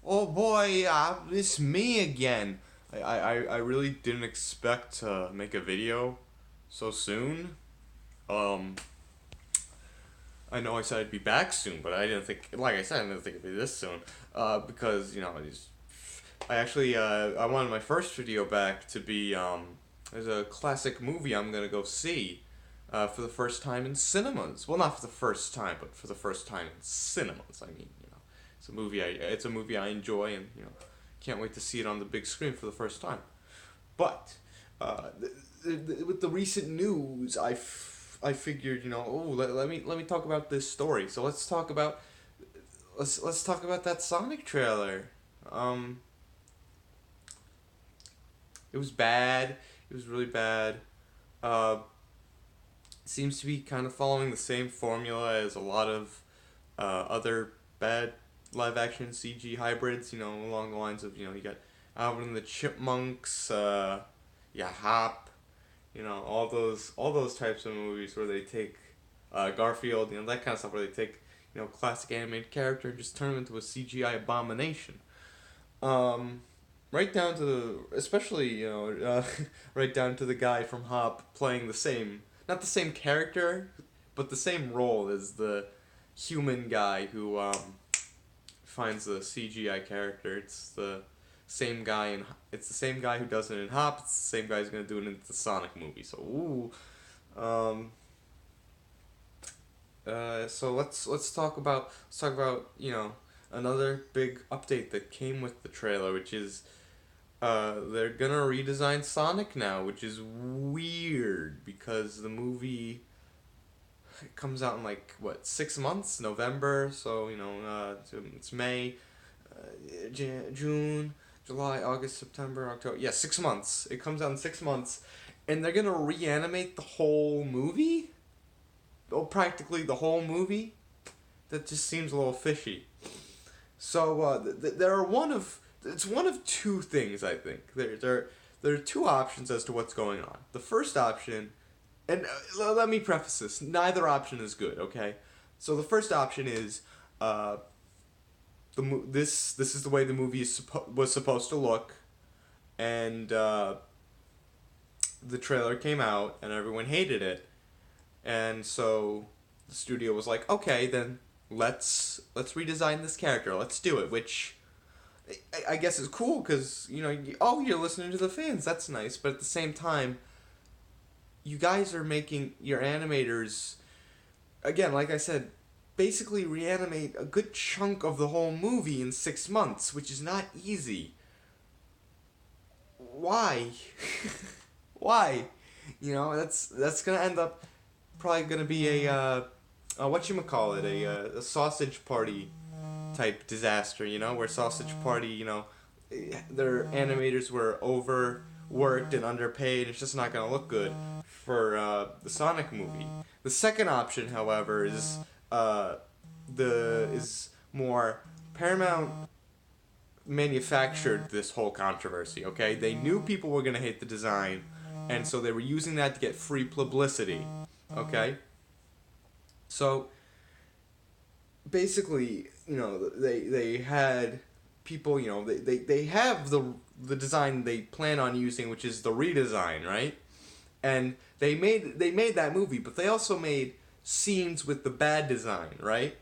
Oh boy, it's me again. I really didn't expect to make a video so soon. Um, I know I said I'd be back soon, but I didn't think, like I said, I didn't think it'd be this soon. Because, I actually, I wanted my first video back to be, there's a classic movie I'm gonna go see, for the first time in cinemas. Well, not for the first time, but for the first time in cinemas. I mean, it's a movie I enjoy, and can't wait to see it on the big screen for the first time. But with the recent news, I figured, let me talk about this story. So let's talk about that Sonic trailer. Um, it was bad. It was really bad. Uh, Seems to be kind of following the same formula as a lot of other bad live action CG hybrids, along the lines of, you got Alvin and the Chipmunks, Hop, all those types of movies where they take Garfield, that kind of stuff where they take, classic animated character and just turn them into a CGI abomination. Um, right down to especially, right down to the guy from Hop playing not the same character, but the same role as the human guy who finds the CGI character. It's the same guy who does it in Hop. It's the same guy who's gonna do it in the Sonic movie. So um, so let's talk about another big update that came with the trailer, which is they're gonna redesign Sonic now, which is weird because the movie comes out in like what 6 months, November. So it's May, June, July, August, September, October. Yeah, 6 months. It comes out in 6 months, and they're gonna reanimate the whole movie. Oh, practically the whole movie. That just seems a little fishy. So there are one of two things, I think. There are two options as to what's going on. The first option, and let me preface this: neither option is good. Okay, so the first option is this is the way the movie was supposed to look, and the trailer came out and everyone hated it, and so the studio was like, okay, then let's redesign this character. Let's do it. Which I guess is cool because you're listening to the fans. That's nice, but at the same time, you guys are making your animators again, like I said, basically reanimate a good chunk of the whole movie in 6 months, which is not easy. Why? Why? That's gonna end up probably gonna be a whatchamacallit, a sausage party type disaster, where Sausage Party, their animators were overworked and underpaid. It's just not gonna look good for the Sonic movie. The second option, however, is more Paramount manufactured this whole controversy. Okay, they knew people were gonna hate the design, and so they were using that to get free publicity. Okay, so basically, they had people, they have the design they plan on using, which is the redesign, right? And they made that movie, but they also made scenes with the BaD design, right?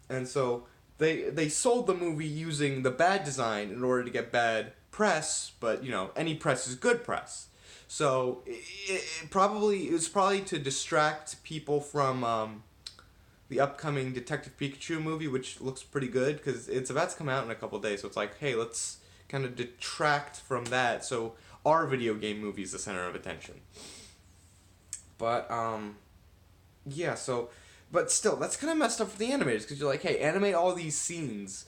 And so they sold the movie using the BaD design in order to get bad press, but any press is good press. So it was probably to distract people from the upcoming Detective Pikachu movie, which looks pretty good because it's about to come out in a couple days. So it's like, hey, let's kind of detract from that. So our video game movie is the center of attention. But yeah. So, but still, that's kind of messed up for the animators because you're like, hey, animate all these scenes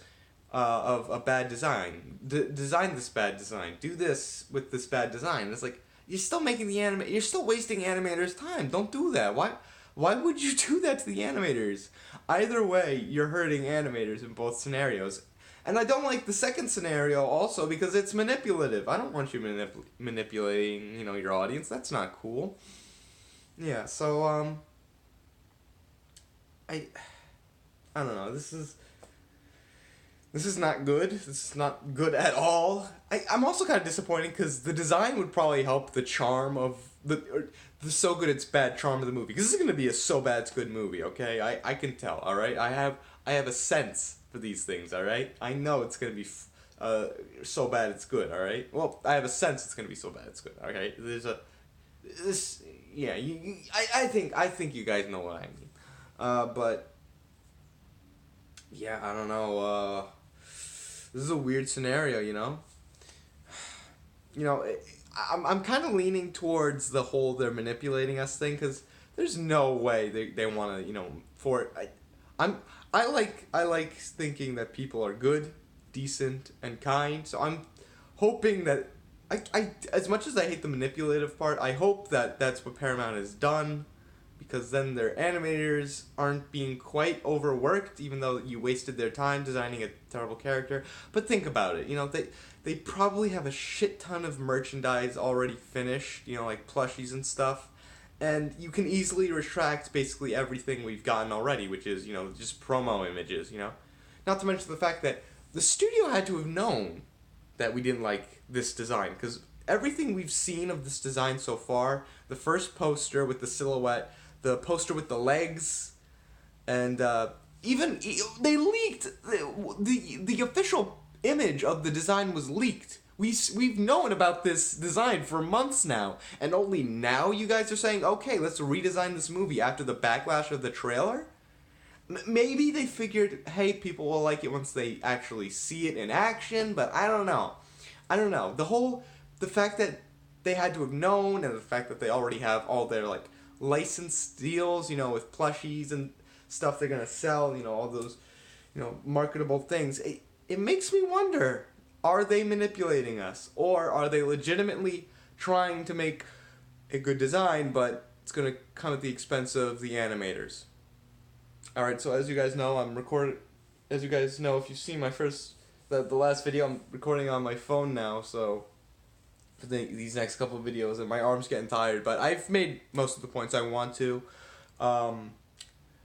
of a bad design. Design this bad design. Do this with this bad design. And it's like you're still making You're still wasting animators' time. Don't do that. Why? Why would you do that to the animators? Either way, you're hurting animators in both scenarios. And I don't like the second scenario also because it's manipulative. I don't want you manipulating, your audience. That's not cool. Yeah, so I I don't know. This is not good. This is not good at all. I'm also kind of disappointed because the design would probably help the charm of the so good it's bad charm of the movie. Because this is going to be a so bad it's good movie, okay? I can tell, alright? I have a sense for these things, alright? I know it's going to be so bad it's good, alright? Well, I have a sense it's going to be so bad it's good, okay? Yeah, I think you guys know what I mean. But, yeah, I don't know, this is a weird scenario, you know? You know, I'm kind of leaning towards the whole they're manipulating us thing, because there's no way they want to, you know, I like thinking that people are good, decent, and kind, so I'm hoping that, as much as I hate the manipulative part, I hope that that's what Paramount has done, because then their animators aren't being quite overworked, even though you wasted their time designing a terrible character. But think about it, you know, they probably have a shit ton of merchandise already finished, you know, like plushies and stuff, and you can easily retract basically everything we've gotten already, which is, you know, just promo images, you know? Not to mention the fact that the studio had to have known that we didn't like this design, because everything we've seen of this design so far, the first poster with the silhouette, the poster with the legs, and even they leaked the official image of the design was leaked. We've known about this design for months now, and only now you guys are saying, okay, let's redesign this movie after the backlash of the trailer? Maybe they figured, hey, people will like it once they actually see it in action, but I don't know. I don't know. The fact that they had to have known, and the fact that they already have all their, like, licensed deals, you know, with plushies and stuff they're gonna sell, you know, all those, you know, marketable things. It makes me wonder, are they manipulating us? Or are they legitimately trying to make a good design, but it's gonna come at the expense of the animators? Alright, so as you guys know, as you guys know, if you've seen the last video, I'm recording on my phone now, so for these next couple of videos, and my arm's getting tired, but I've made most of the points I want to.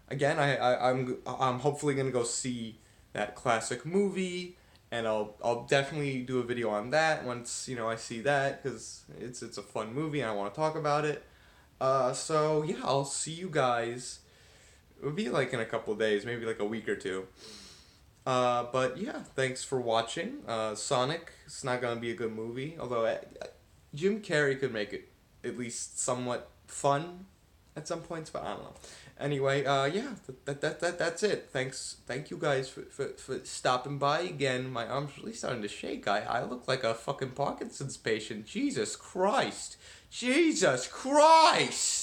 Again, I'm hopefully gonna go see that classic movie, and I'll definitely do a video on that once, you know, I see that, because it's a fun movie and I want to talk about it. So yeah, I'll see you guys. It would be like in a couple of days, maybe like a week or two. But yeah, thanks for watching. SoNic, it's not gonna be a good movie, although Jim Carrey could make it at least somewhat fun at some points, but I don't know. Anyway, yeah, that's it. Thank you guys for stopping by again. My arm's really starting to shake. I look like a fucking Parkinson's patient. Jesus Christ. Jesus Christ!